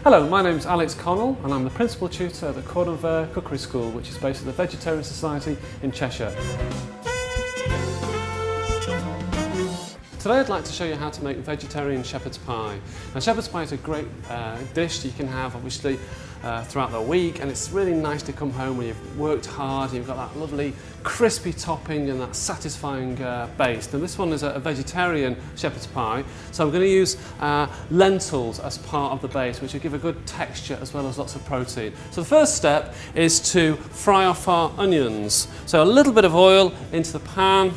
Hello, my name's Alex Connell and I'm the Principal Tutor at the Connell Cookery School, which is based at the Vegetarian Society in Cheshire. Today I'd like to show you how to make vegetarian shepherd's pie. Now shepherd's pie is a great dish that you can have obviously throughout the week, and it's really nice to come home when you've worked hard and you've got that lovely crispy topping and that satisfying base. Now this one is a vegetarian shepherd's pie, so I'm going to use lentils as part of the base, which will give a good texture as well as lots of protein. So the first step is to fry off our onions. So a little bit of oil into the pan,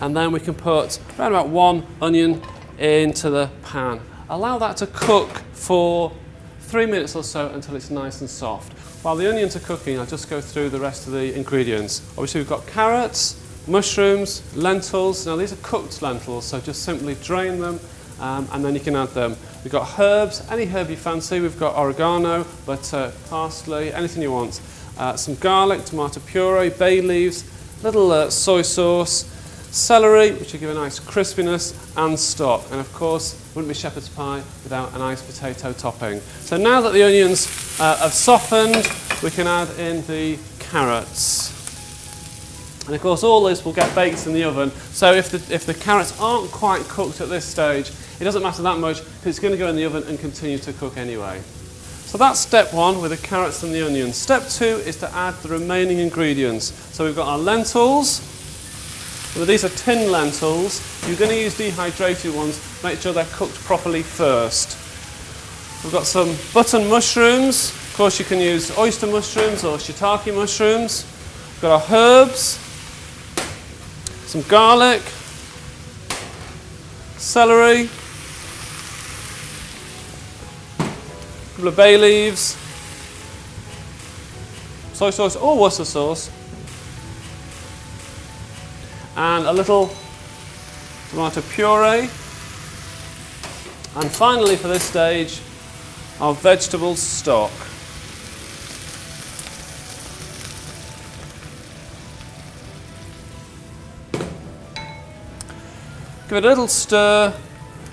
and then we can put around about 1 onion into the pan. Allow that to cook for 3 minutes or so until it's nice and soft. While the onions are cooking, I'll just go through the rest of the ingredients. Obviously we've got carrots, mushrooms, lentils. Now these are cooked lentils, so just simply drain them and then you can add them. We've got herbs, any herb you fancy. We've got oregano, butter, parsley, anything you want. Some garlic, tomato puree, bay leaves, little soy sauce, celery, which will give a nice crispiness, and stock. And of course, wouldn't be shepherd's pie without a nice potato topping. So now that the onions have softened, we can add in the carrots. And of course, all this will get baked in the oven. So if the carrots aren't quite cooked at this stage, it doesn't matter that much because it's going to go in the oven and continue to cook anyway. So that's step one with the carrots and the onions. Step two is to add the remaining ingredients. So we've got our lentils. Well, these are tin lentils. You're going to use dehydrated ones. Make sure they're cooked properly first. We've got some button mushrooms. Of course, you can use oyster mushrooms or shiitake mushrooms. We've got our herbs, some garlic, celery, a couple of bay leaves, soy sauce or Worcester sauce, and a little tomato puree. And finally, for this stage, our vegetable stock. Give it a little stir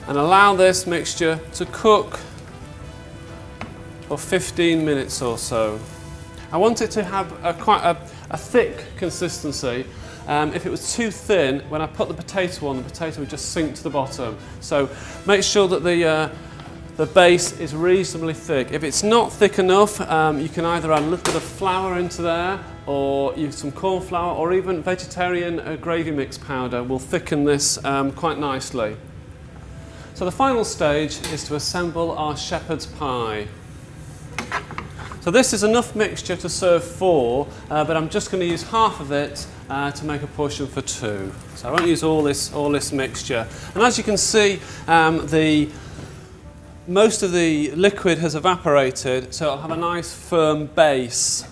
and allow this mixture to cook for 15 minutes or so. I want it to have quite a thick consistency. If it was too thin, when I put the potato on, the potato would just sink to the bottom. So make sure that the base is reasonably thick. If it's not thick enough, you can either add a little bit of flour into there, or use some corn flour, or even vegetarian gravy mix powder will thicken this quite nicely. So the final stage is to assemble our shepherd's pie. So this is enough mixture to serve 4, but I'm just going to use half of it to make a portion for 2. So I won't use all this mixture. And as you can see, most of the liquid has evaporated, so it'll have a nice firm base.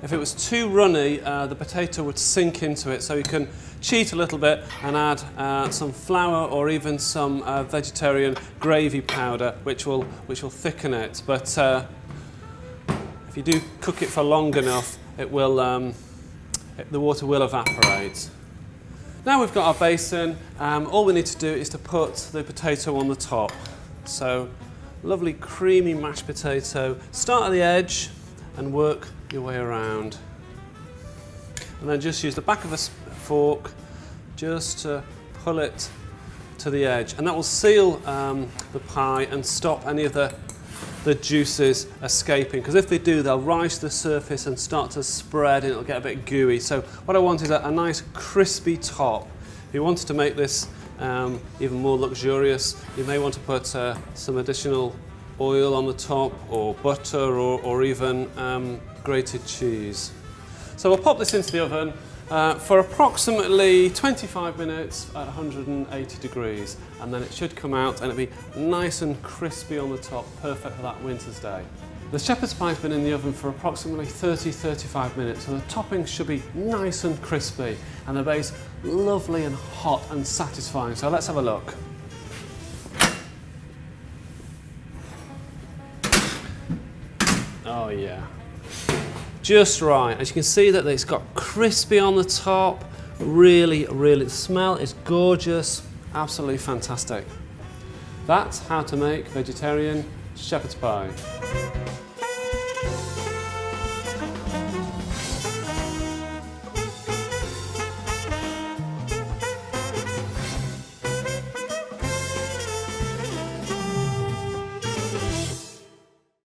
If it was too runny, the potato would sink into it, so you can cheat a little bit and add some flour or even some vegetarian gravy powder, which will thicken it. But if you do cook it for long enough, it will, the water will evaporate. Now we've got our basin, all we need to do is to put the potato on the top. So, lovely creamy mashed potato. Start at the edge and work your way around. And then just use the back of a fork just to pull it to the edge. And that will seal the pie and stop any of the juices escaping, because if they do, they'll rise to the surface and start to spread and it'll get a bit gooey. So what I want is a nice crispy top. If you wanted to make this even more luxurious, you may want to put some additional oil on the top, or butter, or even grated cheese. So we'll pop this into the oven for approximately 25 minutes at 180 degrees, and then it should come out and it'll be nice and crispy on the top, perfect for that winter's day. The shepherd's pie's been in the oven for approximately 30-35 minutes, so the topping should be nice and crispy and the base lovely and hot and satisfying. So let's have a look. Oh yeah. Just right. As you can see that it's got crispy on the top, really, the smell is gorgeous, absolutely fantastic. That's how to make vegetarian shepherd's pie.